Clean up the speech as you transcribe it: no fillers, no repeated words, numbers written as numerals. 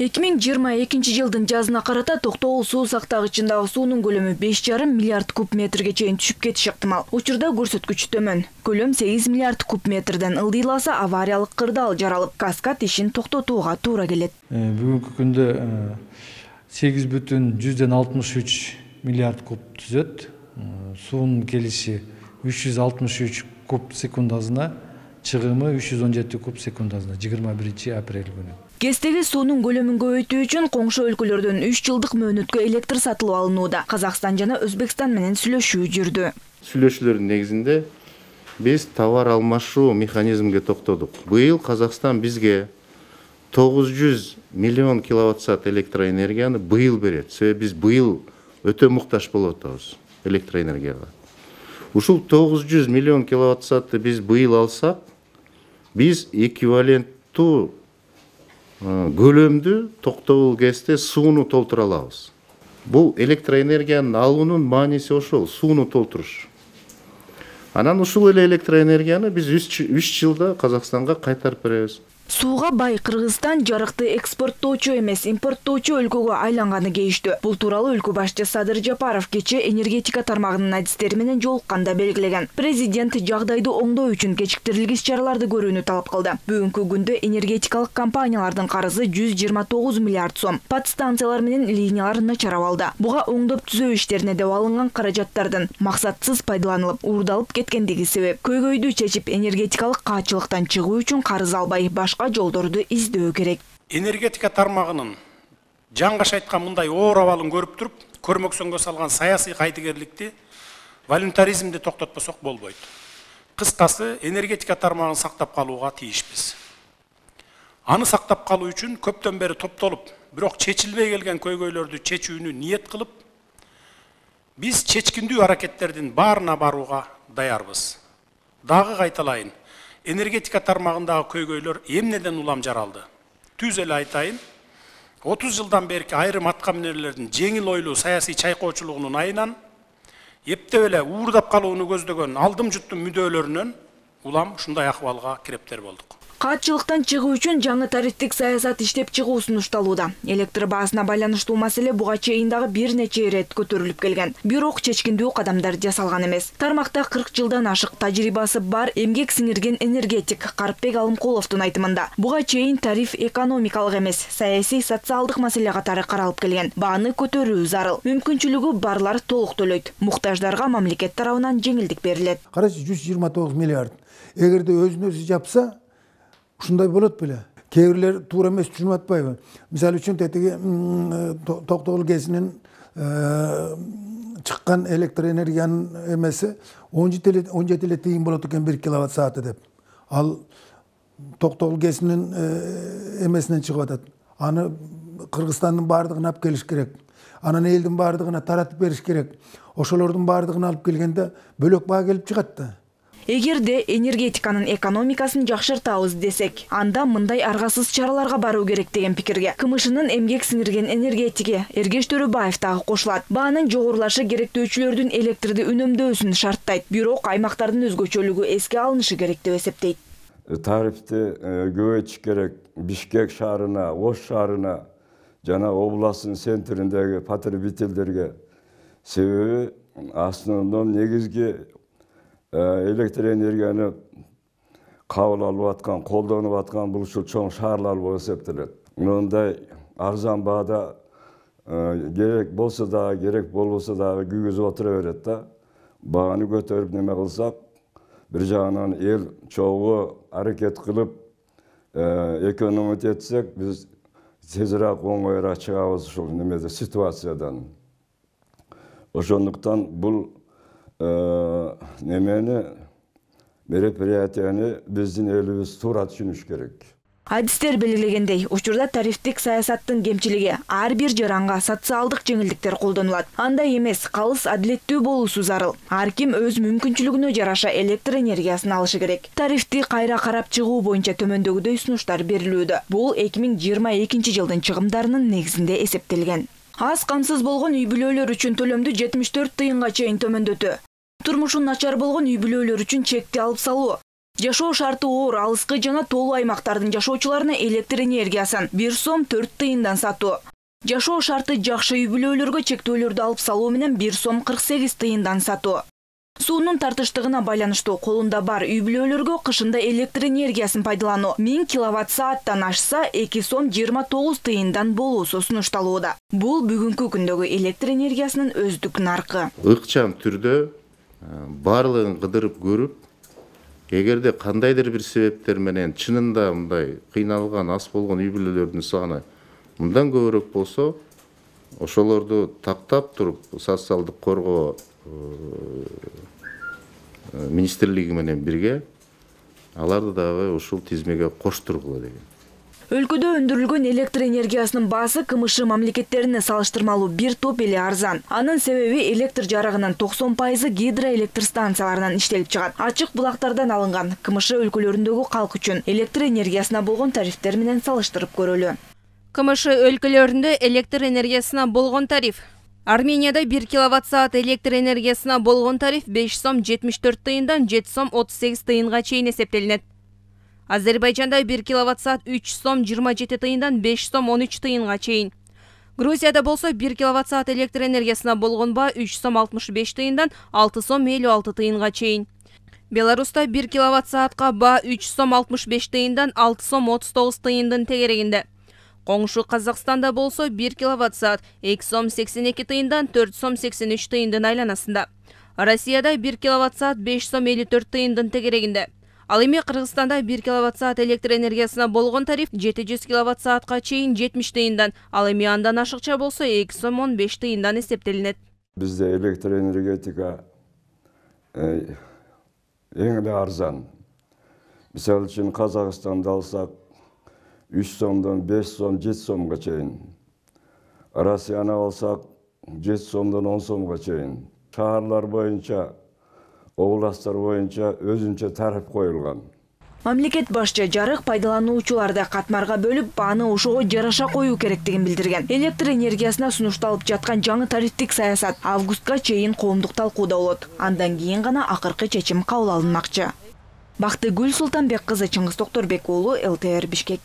2022 жылдын жазына карата Токтогул суу сактагычындагы суунун көлөмү 5,5 миллиард куб метрге чейин түшүп кетиши ыктымал. Учурда көрсөткүч төмөн. Көлөм 8 миллиард куб метрден ылдыйласа, авариялык кырдаал жаралып, каскад ишин токтотууга туура келет. Бүгүнкү күндө 8,63 миллиард куб түзөт. Суунун келиши 363 куб секундасына, чыгымы 317 куб секундасына 21 апрель күнү. Кестеги суунун көлөмүн көбөйтүү үчүн коңшу өлкөлөрдөн 3 жылдык мөөнөткө электр сатылып алынууда. Казакстан жана Өзбекстан менен сүйлөшүү жүрдү. Сүйлөшүүлөрдүн негизинде биз товар алмашуу механизмге токтодук. Быйыл Казакстан бизге 900 миллион киловатт-саат электроэнергияны быйыл берет. Себеби биз быйыл өтө муктаж болуп атабыз электроэнергияга. Ушул 900 миллион киловатт-саатты биз быйыл алсак, биз эквиваленттүү көлөмдү Токтогул ГЭСте сууну толтура алабыз. Бул электроэнергиянын алуунун мааниси ошол, сууну толтуруш. Анан ушул эле электроэнергияны биз 3 жылда Казакстанга кайтарып беребиз. Сууга бай Кыргызстан жарыкты экспорттоочу эмес, импорттоочу өлкөгө айланганы кейиштүү. Бул тууралуу өлкө башчы Садыр Жапаров кечээ энергетика тармагынын адистери менен жолукканда белгилеген. Президент жагдайды оңдоо үчүн кечиктирилгис чараларды көрүүнү талап кылды. Бүгүнкү күндө энергетикалык компаниялардын карызы 129 миллиард сом. Подстанциялар менен линиялар начар абалда. Буга оңдоп түзөө иштерине деп алынган каражаттардын максатсыз пайдаланылып, уурдалып кеткендиги себеп. Көйгөйдү чечип, энергетикалык каачылыктан чыгуу үчүн карыз албай, башка жолдорду издөө керек. Энергетика тармагынын жаңгаш айткан мындай оор абалын көрүп туруп, көрмөксөнгө салган саясий кайдыгерликти, волюнтаризмди токтотпосок болбойт. Кыскасы, энергетика тармагын сактап калууга тийишпиз. Аны сактап калуу үчүн көптөн бери топтолуп, бирок чечилбей келген көйгөйлөрдү чечүүнү ниет кылып, биз чечкиндүү аракеттердин баарына барууга даярбыз. Дагы кайталайын. Энергетика тармагындагы көйгөйлөр эмнеден улам жаралды. Түз эле айтайын, 30 жылдан берки айрым аткаминерлердин жеңил ойлуу саясий чайкоочулугунун айынан, эптеп эле уурдап калууну көздөгөн алдым жуттун мүдөлөрүнөн улам ушундай акыбалга кирептер болдук. Каатчылыктан чыгуу үчүн жаңы тарифтик саясат иштеп чыгуу сунушталууда. Электр баасына байланыштуу маселе буга чейин дагы бир нече ирет көтөрүлүп келген. Бирок чечкиндүү кадамдар жасалган эмес. Тармакта 40 жылдан ашык тажрыйбасы бар эмгек сиңирген энергетик Карпбек Алымкуловдун айтымында, буга чейин тариф экономикалык эмес, саясий социалдык маселе катары каралып келген. Бааны көтөрүү зарыл. Мүмкүнчүлүгү барлар толук төлөйт. Муктаждарга мамлекет тарабынан жеңилдик берилет. Карачы 129 миллиард. Эгерде өзүн өзү жапса, ушундай болот беле. Кээ бирлер туура эмес түшүнүп атпайбы? Мисалы үчүн тетиги Токтогул ГЭСинин чыккан электроэнергиянын эмеси 17 эле тыйын болот экен 1 киловатт сааты деп. Ал Токтогул ГЭСинин эмесинен чыгып атат. Аны Кыргызстандын баардыгына алып келиш керек. Анан элдин баардыгына таратып бериш керек. Ошолордун баардыгын алып келгенде бөлөк баа келип чыгат да. Эгерде энергетиканын экономикасын жакшыртабыз десек, анда мындай аргасыз чараларга баруу керек деген пикирге КМШнын эмгек сиңирген энергетиги Эргеш Төрөбаев дагы кошулат. Баанын жогорулашы керектөөчүлөрдүн электрди үнөмдөөсүн шарттайт, бирок аймактардын өзгөчөлүгү эске алынышы керек деп эсептейт. Тарифти көбөйтүш керек. Бишкек шаарына, Ош шаарына жана областын центриндеги потребительдерге. Себеби основном негизги электроэнергияны кабыл алып аткан, колдонуп аткан бул ушул чоң шаарлар болуп эсептелет. Мындай арзан баада керек болсо да, керек болбосо да күйгүзүп отура берет да. Бааны көтөрүп неме кылсак, бир жагынан эл чогуу аракет кылып экономить этсек, биз тезирээк оңоюраак чыгабыз ушул немеде ситуациядан. Ошондуктан бул немени мероприятияны биздин элибиз туура түшүнүш керек. Адистер белгилегендей, учурда тарифтик саясаттын кемчилиги ар бир жаранга социалдык жеңилдиктер колдонулат. Андай эмес, калыс адилеттүү болуусу зарыл. Ар ким өз мүмкүнчүлүгүнө жараша электр энергиясын алышы керек. Тарифти кайра карап чыгуу боюнча төмөндөгүдөй сунуштар берилүүдө. Бул 2022 жылдын чыгымдарынын негизинде эсептелген. Аз камсыз болгон үй бүлөлөр үчүн төлөмдү 74 тыйынга чейин төмөндөтүү. Турмушу начар болгон үй бүлөлөр үчүн чекти алып салуу. Жашоо шарты оор, алыскы жана тоолуу аймактардын жашоочуларына электр энергиясын 1 сом 4 тыйындан сатуу. Жашоо шарты жакшы үй-бүлөлөргө чектөөлөрдү алып салуу менен 1 сом 48 тыйындан сатуу. Суунун тартыштыгына байланыштуу колунда бар үй-бүлөлөргө кышында электр энергиясын пайдалануу 1000 киловатт-сааттан ашса 2 сом 29 тыйындан болуусу сунушталууда. Бул бүгүнкү күндөгү электр энергиясынын өздүк наркы. Ыкчам түрдө барлыгын кыдырып көрүп, эгерде кандайдыр бир себептер менен чынында мындай кыйналган, аз болгон үй-бүлөлөрдүн саны мындан көбүрөөк болсо, ошолорду тактап туруп социалдык коргоо министрлиги менен бирге аларды дагы ушул тизмеге коштургула деген. Өлкөдө өндүрүлгөн электр энергиясынын баасы КМШ мамлекеттерине салыштырмалуу бир топ эле арзан. Анын себеби электр жарыгынын 90% гидроэлектр станцияларынан иштелип чыгат. Ачык булактардан алынган КМШ өлкөлөрүндөгү калк үчүн электр энергиясына болгон тарифтер менен салыштырып көрөлү. КМШ өлкөлөрүндө электр энергиясына болгон тариф. Арменияда 1 киловатт-саат электр энергиясына болгон тариф 5 сом 74 тыйындан 7 сом 38 тыйынга чейин эсептелинет. Азербайжанда 1 киловатт-саат 3 сом 27 тыйындан 5 сом 13 тыйынга чейин. Грузияда болсо 1 киловатт-саат электр энергиясына болгон баа 3 сом 65 тыйындан 6 сом 56 тыйынга чейин. Беларуста 1 киловатт-саатка баа 3 сом 65 тыйындан 6 сом 39 тыйындын тегерегинде. Коңшу Казакстанда болсо 1 киловатт-саат 2 сом 82 тыйындан 4 сом 83 тыйындын айланасында. Россияда 1 киловатт-саат 5 сом 54 тыйындын тегерегинде. Ал эми Кыргызстанда 1 киловатт-саат электр энергиясына болгон тариф 700 киловатт-саатка чейин 70 тыйындан, ал эми андан ашыкча болсо 2 сом 15 тыйындан эсептелинет. Бизде электр энергетика эң эле арзан. Мисалы үчүн Казакстанда алсак 3 сомдон 5 сом 7 сомго чейин. Россияны алсак 7 сомдон 10 сомго чейин. Шаарлар боюнча, областтар боюнча өзүнчө тариф коюлган. Мамлекет башчы жарык пайдалануучуларды катмарга бөлүп, бааны ошого жараша коюу керектигин билдирген. Электр энергиясына сунушталып жаткан жаңы тарифтик саясат августка чейин коомдук талкууда болот. Андан кийин гана акыркы чечим кабыл алынмакчы. Бактыгүл Султанбек кызы, Чыңгыз Токторбек уулу, ЛТР Бишкек.